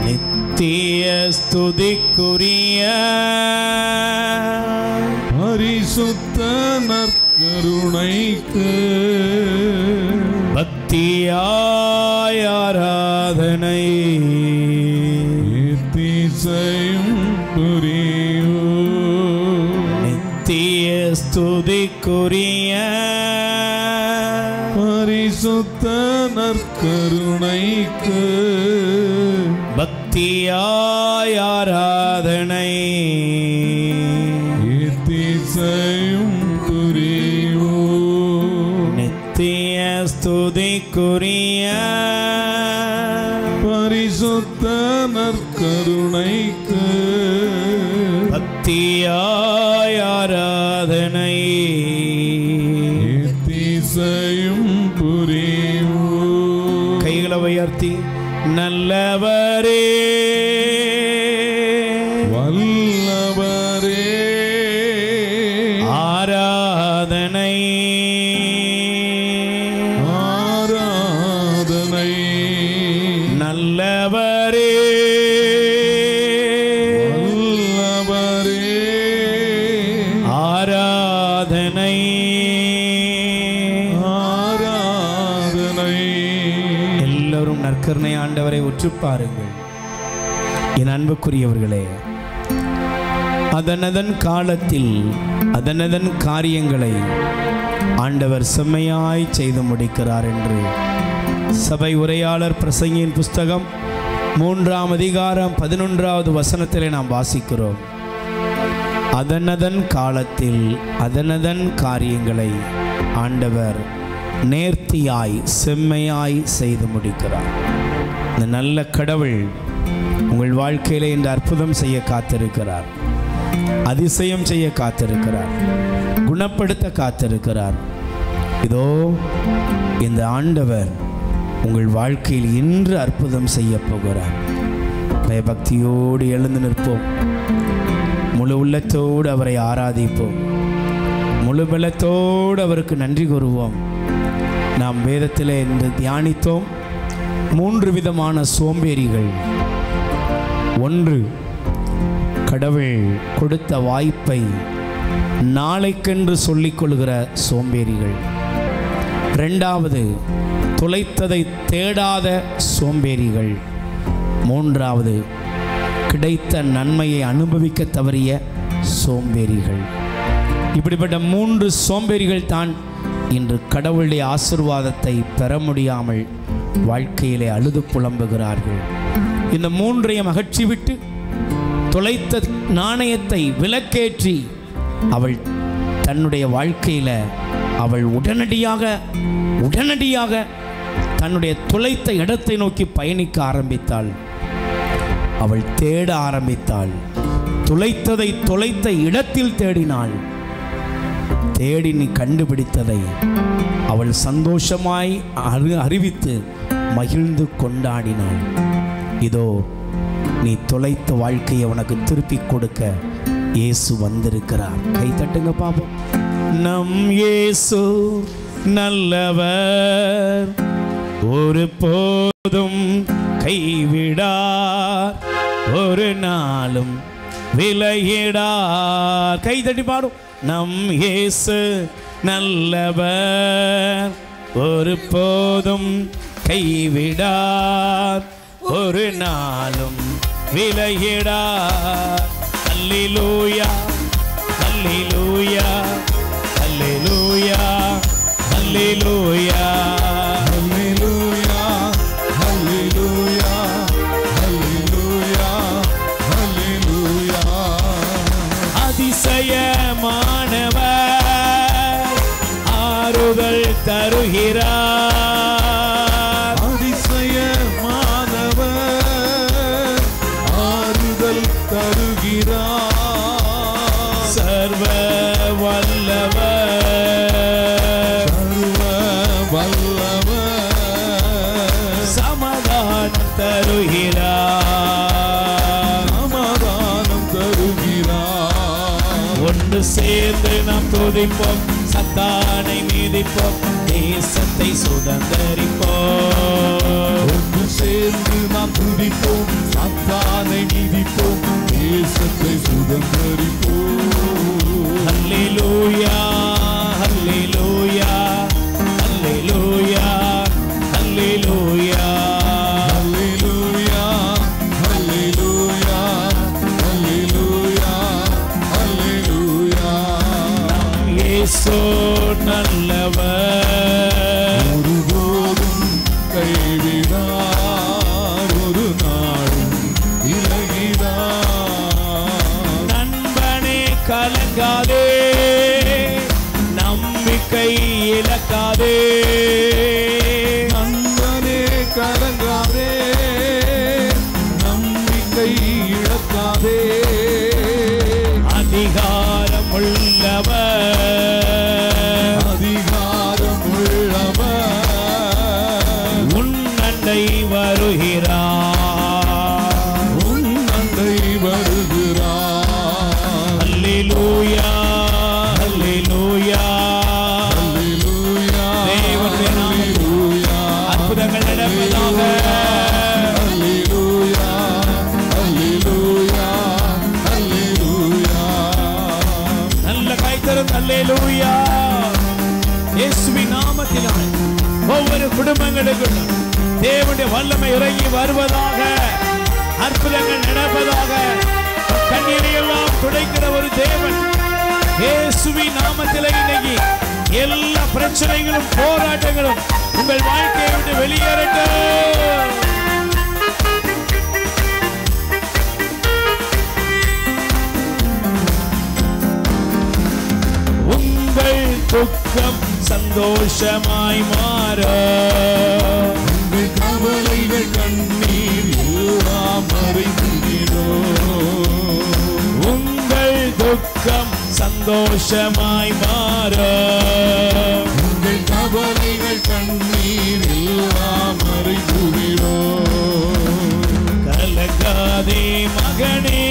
நித்திய ஸ்துதிக்குரிய பரிசுத்த நற்கருணைக்கு பக்தியாய் ஆராதனை எத்திசையும் புரியோ. நித்திய ஸ்துதிக்குரிய பரிசுத்த நற்கருணைக்கு பக்தியாய் ஆராதனை எத்திசையும் புரியோ. நித்திய ஸ்துதிக்குரிய பரிசுத்த நற்கருணைக்கு பக்தியாய் ஆராதனை எத்திசையும் புரியோ. கைகளை உயர்த்தி நல்லவரே வல்லவரே ஆராதனை ஆராதனை. நல்லவரே வல்லவரே ஆராதனை ஆராதனை. எல்லோரும் நற்கருணை ஆண்டவரை உற்று பாருங்கள். என் அன்புக்குரியவர்களே, அதனதன் காலத்தில் அதனதன் காரியங்களை ஆண்டவர் செம்மையாய் செய்து முடிக்கிறார் என்று சபை உரையாளர் பிரசங்கியின் புஸ்தகம் 3ஆம் அதிகாரம் 11வது வசனத்திலே நாம் வாசிக்கிறோம். அதனதன் காலத்தில் அதனதன் காரியங்களை ஆண்டவர் நேர்த்தியாய் செம்மையாய் செய்து முடிக்கிறார். இந்த நல்ல கடவுள் உங்கள் வாழ்க்கையிலே இந்த அற்புதம் செய்ய காத்திருக்கிறார், அதிசயம் செய்ய காத்திருக்கிறார், குணப்படுத்த காத்திருக்கிறார். இதோ இந்த ஆண்டவர் உங்கள் வாழ்க்கையில் இன்று அற்புதம் செய்ய போகிறார். பயபக்தியோடு எழுந்து நிற்போம். முழு உள்ளத்தோடு அவரை ஆராதிப்போம். முழு பலத்தோடு அவருக்கு நன்றி கூறுவோம். நாம் வேதத்திலே இன்று தியானித்தோம் 3 விதமான சோம்பேறிகள். 1, கடவுள் கொடுத்த வாய்ப்பை நாளைக்கென்று சொல்லிக் கொள்கிற சோம்பேறிகள். 2வது, தொலைத்ததை தேடாத சோம்பேறிகள். 3வது, கிடைத்த நன்மையை அனுபவிக்க தவறிய சோம்பேறிகள். இப்படிப்பட்ட 3 சோம்பேறிகள் தான் இன்று கடவுளுடைய ஆசீர்வாதத்தை பெற முடியாமல் வாழ்க்கையிலே அழுது புலம்புகிறார்கள். இந்த 3ஐயும் அகற்றிவிட்டு தொலைத்த நாணயத்தை விலக்கேற்றி அவள் தன்னுடைய வாழ்க்கையில அவள் உடனடியாக தன்னுடைய தொலைத்த இடத்தை நோக்கி பயணிக்க ஆரம்பித்தாள். அவள் தேட ஆரம்பித்தாள். தொலைத்த இடத்தில் தேடினாள். தேடி நீ கண்டுபிடித்ததை அவள் சந்தோஷமாய் அறிவித்து மகிழ்ந்து கொண்டாடினாள். இதோ நீ தொலைத்த வாழ்க்கையை உனக்கு திருப்பி கொடுக்க இயேசு வந்திருக்கிறார். கை தட்டுங்க பாப்போம். நம் இயேசு நல்லவர், ஒரு போதும் கைவிடார், ஒரு நாளும் விலகிடார். கை தட்டி பாடும். நம் இயேசு நல்லவர், ஒரு போதும் கைவிடார், ஒரு நாளும் விலகிடார். அல்லேலூயா அல்லேலூயா அல்லேலூயா அல்லேலூயா அல்லேலூயா அல்லேலூயா அல்லேலூயா அல்லேலூயா. அதிசயமானவர் ஆறுதல் தருகிறார். அதிசயமானவர் ஆறுதல் தருகிறார். சர்வ வல்லவர் சமாதானம் தருகிறார். ஒன்று சேர்ந்து நாம் துதிப்போம், சத்தானை மீதிப்போம், தேசத்தை சுதந்தரிப்போம். சேர்ந்து நாம் துதிப்போம், சாத்தானை மிதிப்போம், தேசத்தை சுதந்தரிப்போம். அல்லேலூயா அல்லேலூயா அல்லேலூயா அல்லேலூயா அல்லேலூயா அல்லேலூயா அல்லேலூயா அல்லேலூயா. இயேசு நல்லவர், ஒருபோதும் கைவிடார், ஒரு நாளும் விலகிடார். நண்பனே கலங்காதே, நம்பிக்கை இழக்காதே. நண்பனே கலங்காதே, நம்பிக்கை இழக்காதே. அதிகாரம் உள்ளவர், அதிகாரம் உள்ளவர் உன் அண்டை வருகிறார், உன் அண்டை வருகிறார். அல்லேலூயா அல்லேலூயா. அல்லேலூயா தேவனுடைய நாமத்தில் அல்லேலூயா அற்புதங்கள் நடப்பதாக. அல்லேலூயா அல்லேலூயா அல்லேலூயா. நல்ல கைத்தரும் அல்லேலூயா. இயேசுவின் நாமத்தினால் ஒவ்வொரு குடும்பங்களுக்கும் தேவனுடைய வல்லமை இறங்கி வருவதாக, அற்புதங்கள் நடப்பதாக. கண்ணீரை எல்லாம் துடைக்கிற ஒரு தேவன் இயேசுவின் நாமத்திலே இன்னைக்கு எல்லா பிரச்சனைகளும் போராட்டங்களும் உங்கள் வாழ்க்கையை விட்டு வெளியேறட்டும். உங்கள் துக்கம் சந்தோஷமாய் மாற, உங்கள் கவலைகள் கண்ணீர் எல்லாம் மறைந்திடும். உங்கள் துக்கம் சந்தோஷமாய் மாற, உங்கள் கவலைகள் கண்ணீர் எல்லாம் மறைந்துவிடும். கலங்காதே மகனே,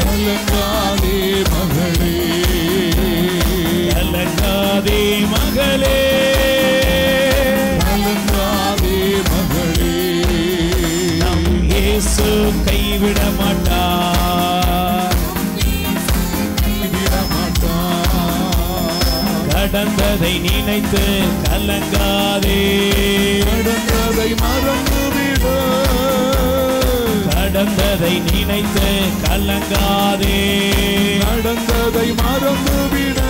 கலங்காதே மகளே, கலங்காதே மகளே. கலங்காதே மகளே. நம் இயேசு கைவிட மாட்டார், விட மாட்டார். கடந்ததை நினைத்து கலங்காதே, நடந்ததை மறந்துவிடு, கடந்ததை நினைத்து கலங்காதே. நடந்ததை மறந்துவிடு.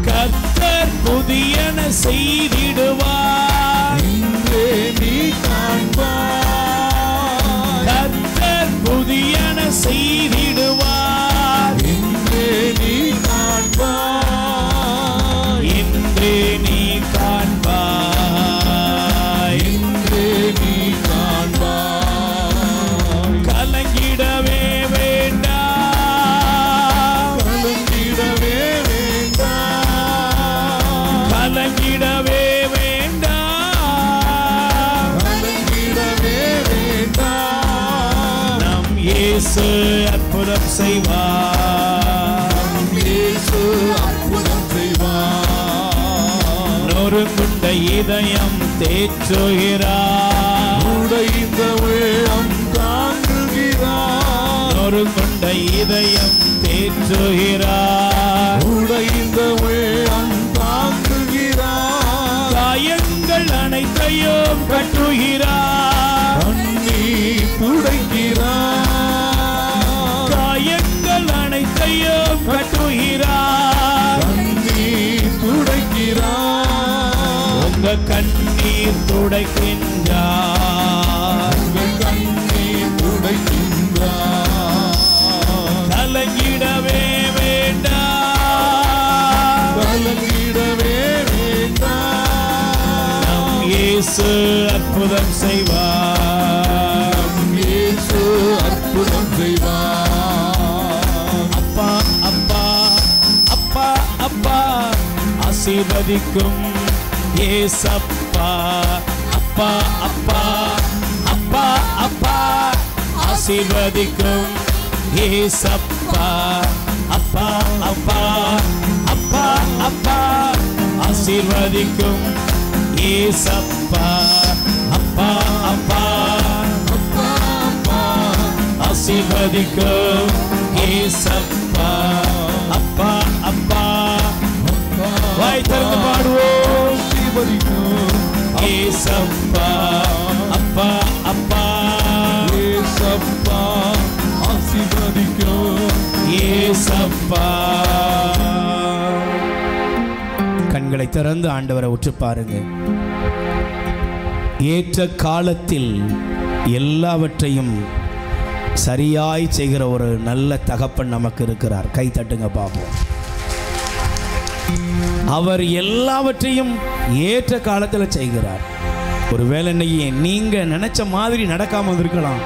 கர்த்தர் புதியன செய்திடுவார், இன்றே நீ காண்பாய். கர்த்தர் புதியன செய்திடுவார், இன்றே நீ காண்பாய். இன்றே நீ காண்பாய். இன்றே நீ காண்பாய். கலங்கிடவே வேண்டாம், கலங்கிடவே வேண்டாம், கலங்கிடவே வேண்டாம். கலங்கிடவே வேண்டாம். நம் இயேசு அற்புதம் செய்வார், இயேசு அற்புதம் செய்வார். நொறுங்குண்ட இதயம் தேற்றுகிறார், உடைந்த உள்ளம் தாங்குகிறார். நொறுங்குண்ட இதயம் தேற்றுகிறார். உடைந்த உள்ளம் தாங்குகிறார். காயங்கள் அனைத்தையும் கட்டுகிறார், கண்ணீர் துடைக்கிறார். காயங்கள் அனைத்தையும் கட்டுகிறார். கண்ணீர் துடைக்கிறார். உங்க கண்ணீர் துடைக்கின்றார், உங்கள் கண்ணீர் துடைக்கின்றார். கலங்கிடவே வேண்டாம், கலங்கிடவே வேண்டாம். நம் இயேசு அற்புதம் செய்வார். இயேசு அற்புதம் செய்வார். அப்பா அப்பா அப்பா அப்பா ஆசீர்வதிக்கும் ஏசப்பா. அப்பா அப்பா அப்பா அப்பா ஆசீர்வதிக்கும் ஏசப்பா. அப்பா அப்பா அப்பா அப்பா ஆசீர்வதிக்கும் ஏசப்பா. ஏசப்பா அப்பா அப்பா ஆசீர்வதிக்கும் ஏசப்பா அப்பா அப்பா வாய் திறந்து பாடுவோம் ஏசப்பா அப்பா அப்பா ஏசப்பா ஆசீர்வதிக்கும் ஏசப்பா. கண்களை திறந்து ஆண்டவரை உற்று பாருங்க. ஏற்ற காலத்தில் எல்லாவற்றையும் சரியாய் செய்கிற ஒரு நல்ல தகப்பன் நமக்கு இருக்கிறார். கை தட்டுங்க பாப்போம். அவர் எல்லாவற்றையும் ஏற்ற காலத்தில் செய்கிறார். ஒருவேளை இன்னைக்கு நீங்க நினைச்ச மாதிரி நடக்காம இருக்கலாம்,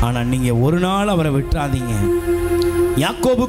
ஆனா நீங்க ஒரு நாள் அவரை விட்டுறாதீங்க. யாக்கோபு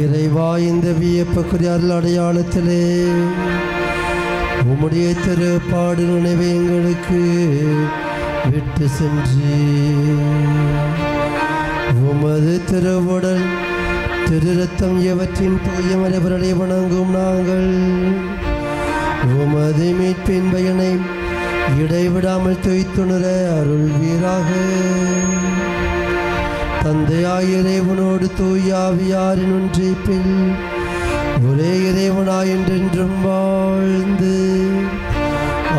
இறைவா, இந்த வியப்புக்குரிய அடையாளத்திலே உம்முடைய திருப்பாடு நினைவை எங்களுக்கு விட்டு சென்று உமது திருவுடல் திரு ரத்தம் எவற்றின் தூயமரவர்களை வணங்கும் நாங்கள் உமது மீட்பின் பயனை இடைவிடாமல் தொய்த்துணர அருள்வீராக. தந்தையாய் இறைவனோடு தூய ஆவியாரின் ஒன்றிப்பில் ஒரே இறைவனாய் என்றென்றும் வாழ்ந்து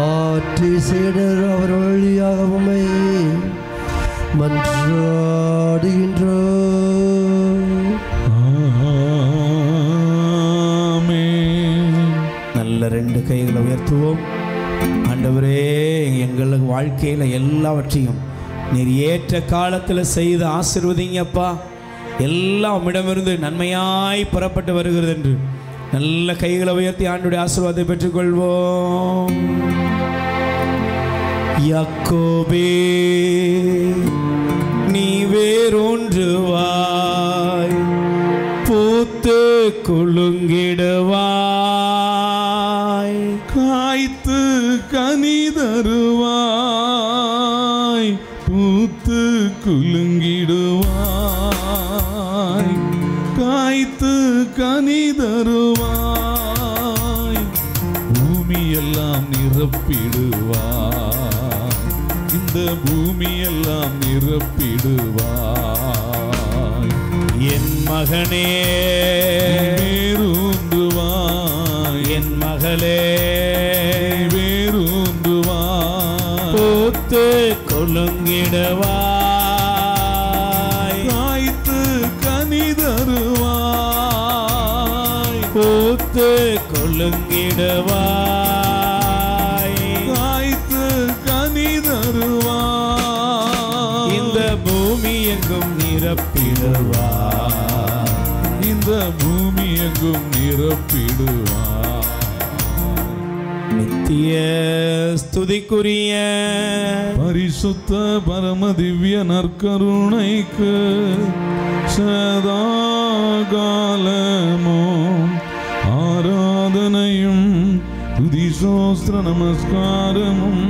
ஆற்றி சீடர் அவர் வழியாக உம்மை மன்றாடுகின்றோம். நல்ல ரெண்டு கைகளை உயர்த்துவோம். ஆண்டவரே, எங்களுக்கு வாழ்க்கையில் எல்லாவற்றையும் நீர் ஏற்ற காலத்தில் செய்து ஆசீர்வதிங்கப்பா. எல்லாம் உம்மிடமிருந்து நன்மையாய் புறப்பட்டு வருகிறது என்று நல்ல கைகளை உயர்த்தி ஆண்டுடைய ஆசீர்வாதத்தை பெற்றுக்கொள்வோம். யாக்கோபே, நீ வேறொன்றுவாய் பூத்து குலுங்கிடுவாய், காய்த்து கனி தருவாய், பூத்து குலுங்கிடுவாய், காய்த்து கனி தருவாய், பூமியெல்லாம் நிரப்பிடுவாய், இந்த பூமியெல்லாம் நிரப்பிடுவாய். என் மகனே வேரூன்றுவாய், என் மகளே வேரூன்றுவாய், பூத்து குலுங்கிடுவாய், காய்த்து கனி தருவாய், நிரப்பிடுவாய். காய்த்து கனி தருவாய். இந்த பூமி எங்கும் நிரப்பிடுவாய். இந்த பூமி எங்கும் நிரப்பிடுவாய். நித்திய ஸ்துதிக்குரிய பரிசுத்த பரம திவ்ய நற்கருணைக்கு சதா காலமும் ஆராதனையும் துதி சோஸ்திர நமஸ்காரமும்